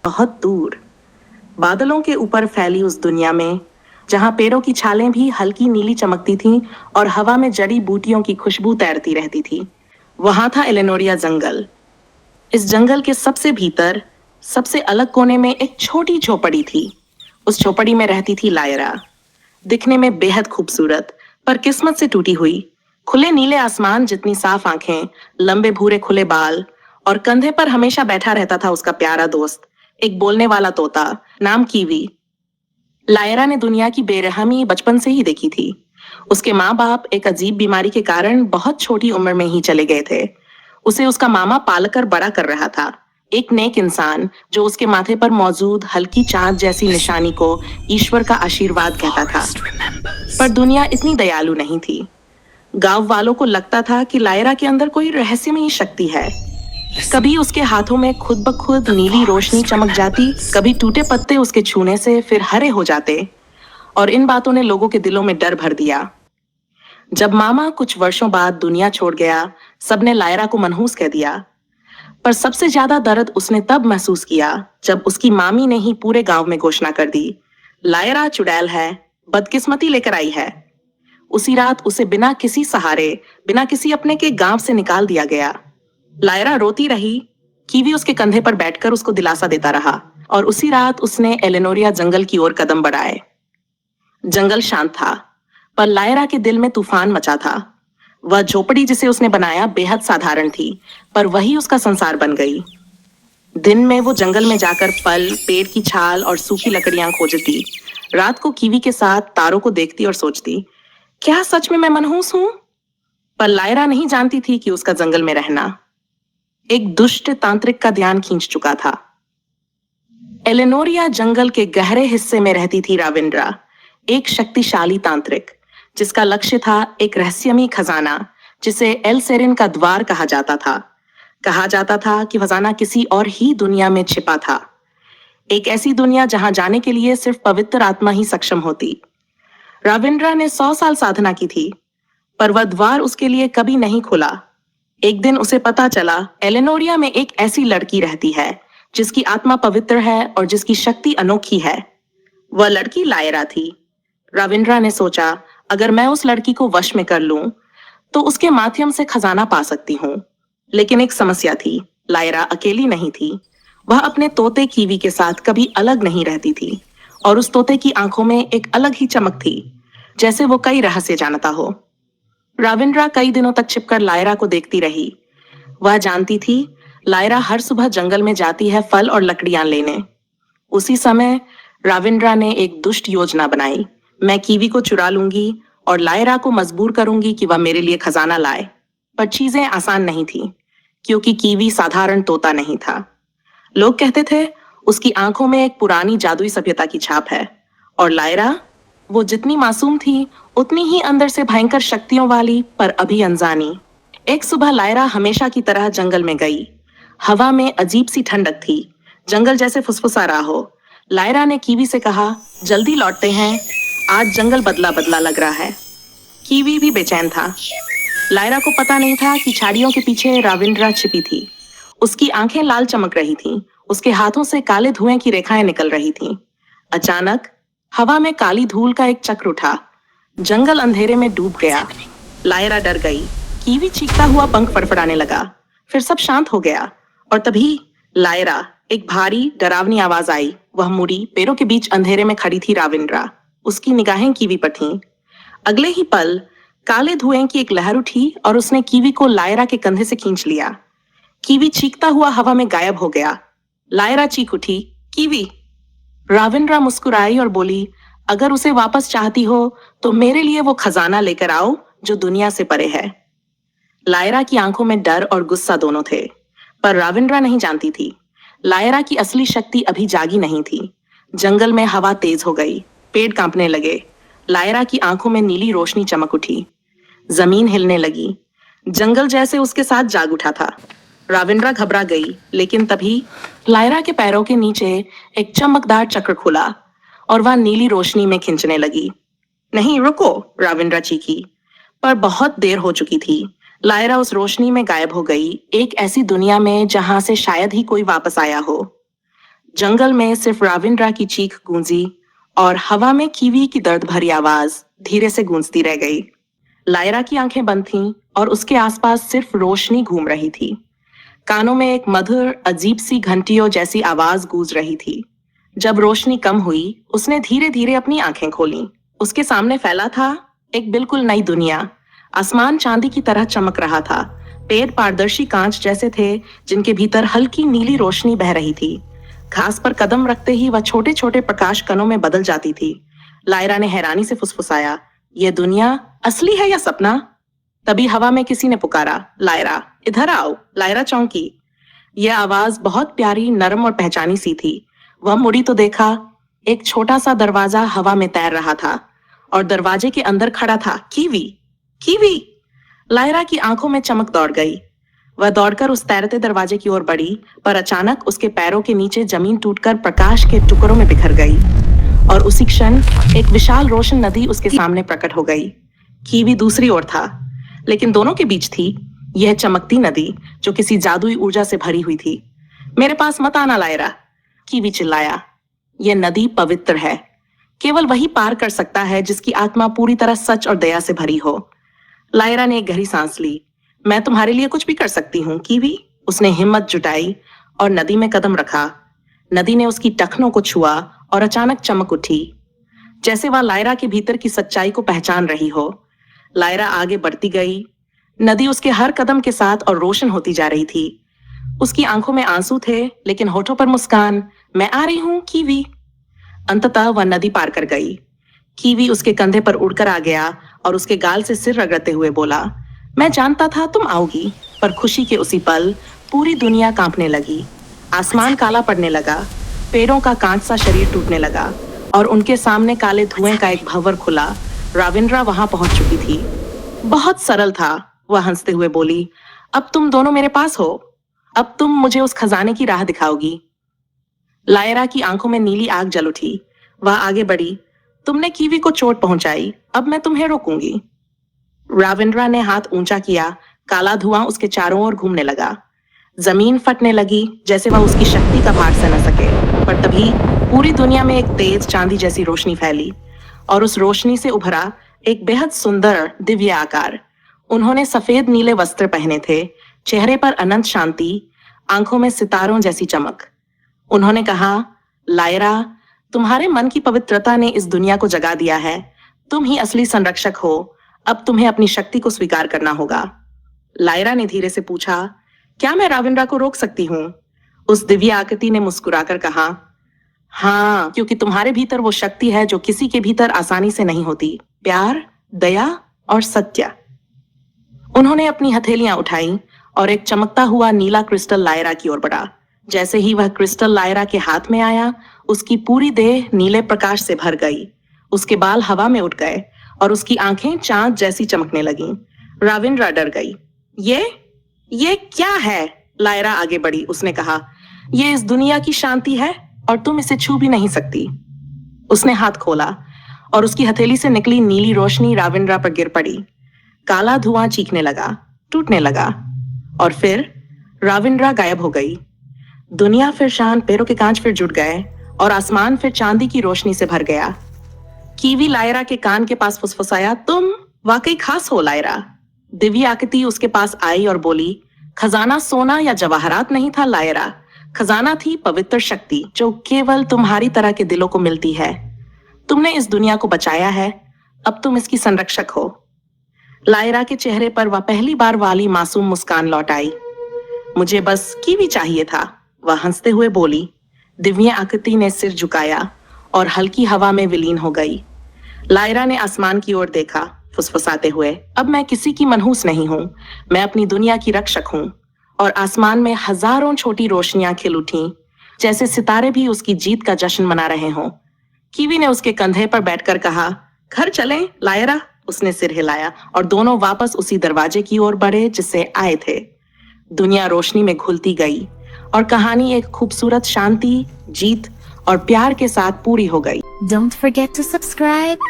बहुत दूर बादलों के ऊपर फैली उस दुनिया में जहां पेड़ों की छालें भी हल्की नीली चमकती थीं और हवा में जड़ी बूटियों की खुशबू तैरती रहती थी, वहां था एलेनोरिया जंगल। इस जंगल के सबसे भीतर, सबसे अलग कोने में एक छोटी झोपड़ी थी। उस झोपड़ी में रहती थी लायरा, दिखने में बेहद खूबसूरत, पर किस्मत से टूटी हुई। खुले नीले आसमान जितनी साफ आंखें, लंबे भूरे खुले बाल, और कंधे पर हमेशा बैठा रहता था उसका प्यारा दोस्त, एक बोलने वाला तोता, नाम कीवी। लायरा ने दुनिया की बेरहमी बचपन से ही देखी थी। उसके माँ बाप एक अजीब बीमारी के कारण बहुत छोटी उम्र में ही चले गए थे। उसे उसका मामा पालकर बड़ा कर रहा था, एक नेक इंसान जो उसके माथे पर मौजूद हल्की चांद जैसी निशानी को ईश्वर का आशीर्वाद कहता था। पर दुनिया इतनी दयालु नहीं थी। गांव वालों को लगता था कि लायरा के अंदर कोई रहस्यमयी शक्ति है। कभी उसके हाथों में खुद ब खुद नीली रोशनी चमक जाती, कभी टूटे पत्ते उसके छूने से फिर हरे हो जाते, और इन बातों ने लोगों के दिलों में डर भर दिया। जब मामा कुछ वर्षों बाद दुनिया छोड़ गया, सबने लायरा को मनहूस कह दिया। पर सबसे ज्यादा दर्द उसने तब महसूस किया जब उसकी मामी ने ही पूरे गांव में घोषणा कर दी, लायरा चुड़ैल है, बदकिस्मती लेकर आई है। उसी रात उसे बिना किसी सहारे, बिना किसी अपने के गांव से निकाल दिया गया। लायरा रोती रही, कीवी उसके कंधे पर बैठकर उसको दिलासा देता रहा, और उसी रात उसने एलेनोरिया जंगल की ओर कदम बढ़ाए। जंगल शांत था, पर लायरा के दिल में तूफान मचा था। वह झोपड़ी जिसे उसने बनाया बेहद साधारण थी, पर वही उसका संसार बन गई। दिन में वो जंगल में जाकर फल, पेड़ की छाल और सूखी लकड़ियां खोजती। रात को कीवी के साथ तारों को देखती और सोचती, क्या सच में मैं मनहूस हूं? पर लायरा नहीं जानती थी कि उसका जंगल में रहना एक दुष्ट तांत्रिक का ध्यान खींच चुका था। एलेनोरिया जंगल के गहरे हिस्से में रहती थी राविंद्रा, एक शक्तिशाली तांत्रिक जिसका लक्ष्य था एक रहस्यमयी खजाना जिसे एल सेरिन का द्वार कहा जाता था। कहा जाता था कि खजाना किसी और ही दुनिया में छिपा था, एक ऐसी दुनिया जहां जाने के लिए सिर्फ पवित्र आत्मा ही सक्षम होती। राविंद्रा ने 100 साल साधना की थी, पर वह द्वार उसके लिए कभी नहीं खुला। एक दिन उसे पता चला एलेनोरिया में एक ऐसी लड़की रहती है जिसकी आत्मा पवित्र है और जिसकी शक्ति अनोखी है। वह लड़की लायरा थी। राविंद्रा ने सोचा, अगर मैं उस लड़की को वश में कर लूं तो उसके माध्यम से खजाना पा सकती हूँ। लेकिन एक समस्या थी, लायरा अकेली नहीं थी। वह अपने तोते कीवी के साथ कभी अलग नहीं रहती थी, और उस तोते की आंखों में एक अलग ही चमक थी, जैसे वो कई रहस्य जानता हो। राविंद्रा कई दिनों तक छिपकर लायरा को देखती रही। वह जानती थी लायरा हर सुबह जंगल में जाती है फल और लकड़ियां लेने। उसी समय राविंद्रा ने एक दुष्ट योजना बनाई। मैं कीवी को चुरा लूंगी और लायरा को मजबूर करूंगी कि वह मेरे लिए खजाना लाए। पर चीजें आसान नहीं थी, क्योंकि कीवी साधारण तोता नहीं था। लोग कहते थे उसकी आंखों में एक पुरानी जादुई सभ्यता की छाप है, और लायरा, वो जितनी मासूम थी उतनी ही अंदर से भयंकर शक्तियों वाली, पर अभी अनजानी। एक सुबह लायरा हमेशा की तरह जंगल में गई। हवा में अजीब सी ठंडक थी, जंगल जैसे फुसफुसा रहा हो। लायरा ने कीवी से कहा, जल्दी लौटते हैं, आज जंगल बदला बदला लग रहा है। कीवी भी बेचैन था। लायरा को पता नहीं था कि झाड़ियों के पीछे राविंद्रा छिपी थी। उसकी आंखें लाल चमक रही थीं, उसके हाथों से काले धुएं की रेखाएं निकल रही थीं। अचानक हवा में काली धूल का एक चक्र उठा, जंगल अंधेरे में डूब गया। लायरा डर गई, कीवी चीखता हुआ पंख फड़फड़ाने लगा। फिर सब शांत हो गया, और तभी लायरा, एक भारी डरावनी आवाज आई। वह मुड़ी, पेड़ों के बीच अंधेरे में खड़ी थी राविंद्रा। उसकी निगाहें कीवी पर थीं। अगले ही पल काले धुएं की एक लहर उठी और उसने कीवी को लायरा के कंधे से खींच लिया। कीवी चीखता हुआ हवा में गायब हो गया। लायरा चीख उठी, कीवी। राविंद्रा मुस्कुराई और बोली, अगर उसे वापस चाहती हो तो मेरे लिए वो खजाना लेकर आओ जो दुनिया से परे है। लायरा की आंखों में डर और गुस्सा दोनों थे, पर राविंद्रा नहीं जानती थी लायरा की असली शक्ति अभी जागी नहीं थी। जंगल में हवा तेज हो गई, पेड़ कांपने लगे। लायरा की आंखों में नीली रोशनी चमक उठी, जमीन हिलने लगी। जंगल जैसे उसके साथ जाग उठा था। राविंद्रा घबरा गई, लेकिन तभी लायरा के पैरों के नीचे एक चमकदार चक्र खुला और वह नीली रोशनी में खींचने लगी। नहीं, रुको, राविंद्रा चीखी, पर बहुत देर हो चुकी थी। लायरा उस रोशनी में गायब हो गई, एक ऐसी दुनिया में जहां से शायद ही कोई वापस आया हो। जंगल में सिर्फ राविंद्रा की चीख गूंजी और हवा में कीवी की दर्द भरी आवाज धीरे से गूंजती रह गई। लायरा की आंखें बंद थीं और उसके आसपास सिर्फ रोशनी घूम रही थी। कानों में एक मधुर अजीब सी घंटियों जैसी आवाज गूंज रही थी। जब रोशनी कम हुई, उसने धीरे धीरे अपनी आंखें खोलीं। उसके सामने फैला था एक बिल्कुल नई दुनिया। आसमान चांदी की तरह चमक रहा था। पेड़ पारदर्शी कांच जैसे थे जिनके भीतर हल्की नीली रोशनी बह रही थी। घास पर कदम रखते ही वह छोटे छोटे प्रकाश कणों में बदल जाती थी। लायरा ने हैरानी से फुसफुसाया, यह दुनिया असली है या सपना? तभी हवा में किसी ने पुकारा, लायरा इधर आओ। लायरा चौंकी। यह आवाज बहुत प्यारी, नरम और पहचानी सी थी। वह मुड़ी तो देखा, एक छोटा सा दरवाजा हवा में तैर रहा था और दरवाजे के अंदर खड़ा था कीवी। कीवी! लायरा की आंखों में चमक दौड़ गई। वह दौड़कर उस तैरते दरवाजे की ओर बढ़ी, पर अचानक उसके पैरों के नीचे जमीन टूटकर प्रकाश के टुकड़ों में बिखर गई और उसी क्षण एक विशाल रोशन नदी उसके सामने प्रकट हो गई। कीवी दूसरी ओर था, लेकिन दोनों के बीच थी यह चमकती नदी जो किसी जादुई ऊर्जा से भरी हुई थी। मेरे पास मत आना लायरा, कीवी चिल्लाया। यह नदी पवित्र है। केवल वही पार कर सकता है जिसकी आत्मा पूरी तरह सच और दया से भरी हो। लायरा ने एक गहरी सांस ली। मैं तुम्हारे लिए कुछ भी कर सकती हूँ कीवी। उसने हिम्मत जुटाई और नदी में कदम रखा। नदी ने उसकी टखनों को छुआ और अचानक चमक उठी, जैसे वह लायरा के भीतर की सच्चाई को पहचान रही हो। लायरा आगे बढ़ती गई। नदी उसके हर कदम के साथ और रोशन होती जा रही थी। उसकी आंखों में आंसू थे, लेकिन होठों पर मुस्कान। मैं आ रही हूँ कीवी। अंततः वह नदी पार कर गई। कीवी उसके कंधे पर उड़कर आ गया और उसके गाल से सिर रगड़ते हुए बोला, मैं जानता था तुम आओगी। पर खुशी के उसी पल पूरी दुनिया कांपने लगी। आसमान काला पड़ने लगा, पेड़ों का कांच सा शरीर टूटने लगा और उनके सामने काले धुएं का एक भंवर खुला। राविंद्रा वहां पहुंच चुकी थी। बहुत सरल था, वह हंसते हुए बोली, अब तुम दोनों मेरे पास हो। अब तुम मुझे उस खजाने की राह दिखाओगी। लायरा की आंखों में नीली आग जल उठी। वह आगे बढ़ी। तुमने कीवी को चोट पहुंचाई, अब मैं तुम्हें रोकूंगी। राविंद्रा ने हाथ ऊंचा किया। काला धुआं उसके चारों ओर घूमने लगा। जमीन फटने लगी, जैसे वह उसकी शक्ति का भार सह न सके। पर तभी पूरी दुनिया में एक तेज चांदी जैसी रोशनी फैली और उस रोशनी से उभरा एक बेहद सुंदर दिव्य आकार। उन्होंने सफेद नीले वस्त्र पहने थे, चेहरे पर अनंत शांति, आंखों में सितारों जैसी चमक। उन्होंने कहा, लायरा, तुम्हारे मन की पवित्रता ने इस दुनिया को जगा दिया है। तुम ही असली संरक्षक हो। अब तुम्हें अपनी शक्ति को स्वीकार करना होगा। लायरा ने धीरे से पूछा, क्या मैं राविंद्रा को रोक सकती हूँ? उस दिव्य आकृति ने मुस्कुराकर कहा, हाँ, क्योंकि तुम्हारे भीतर वो शक्ति है जो किसी के भीतर आसानी से नहीं होती। प्यार, दया और सत्य। उन्होंने अपनी हथेलियां उठाई और एक चमकता हुआ नीला क्रिस्टल लायरा की ओर बढ़ा। जैसे ही वह क्रिस्टल लायरा के हाथ में आया, उसकी पूरी देह नीले प्रकाश से भर गई। उसके बाल हवा में उठ गए और उसकी आंखें चांद जैसी चमकने लगीं। राविंद्रा डर गई। ये क्या है? लायरा आगे बढ़ी। उसने कहा, यह इस दुनिया की शांति है और तुम इसे छू भी नहीं सकती। उसने हाथ खोला और उसकी हथेली से निकली नीली रोशनी राविंद्रा पर गिर पड़ी। काला धुआं चीखने लगा, टूटने लगा और फिर राविंद्रा गायब हो गई। दुनिया फिर शांत, पैरों के कांच फिर जुट गए और आसमान फिर चांदी की रोशनी से भर गया। कीवी लायरा के कान के पास फुसफुसाया, तुम वाकई खास हो लायरा। दिव्य आकृति उसके पास आई और बोली, खजाना सोना या जवाहरात नहीं था लायरा, खजाना थी पवित्र शक्ति जो केवल तुम्हारी तरह के दिलों को मिलती है। तुमने इस दुनिया को बचाया है, अब तुम इसकी संरक्षक हो। लायरा के चेहरे पर वह पहली बार वाली मासूम मुस्कान लौट आई। मुझे बस कीवी चाहिए था, वह हंसते हुए बोली। दिव्य आकृति ने सिर झुकाया और हल्की हवा में विलीन हो गई। लायरा ने आसमान की ओर देखा, फुसफुसाते हुए, अब मैं किसी की मनहूस नहीं हूं, मैं अपनी दुनिया की रक्षक हूं। और आसमान में हजारों छोटी रोशनियां खिल उठीं, जैसे सितारे भी उसकी जीत का जश्न मना रहे हों। कीवी ने उसके कंधे पर बैठकर कहा, घर चलें लायरा। उसने सिर हिलाया और दोनों वापस उसी दरवाजे की ओर बढ़े जिससे आए थे। दुनिया रोशनी में घुलती गई और कहानी एक खूबसूरत शांति, जीत और प्यार के साथ पूरी हो गई। Don't forget to subscribe.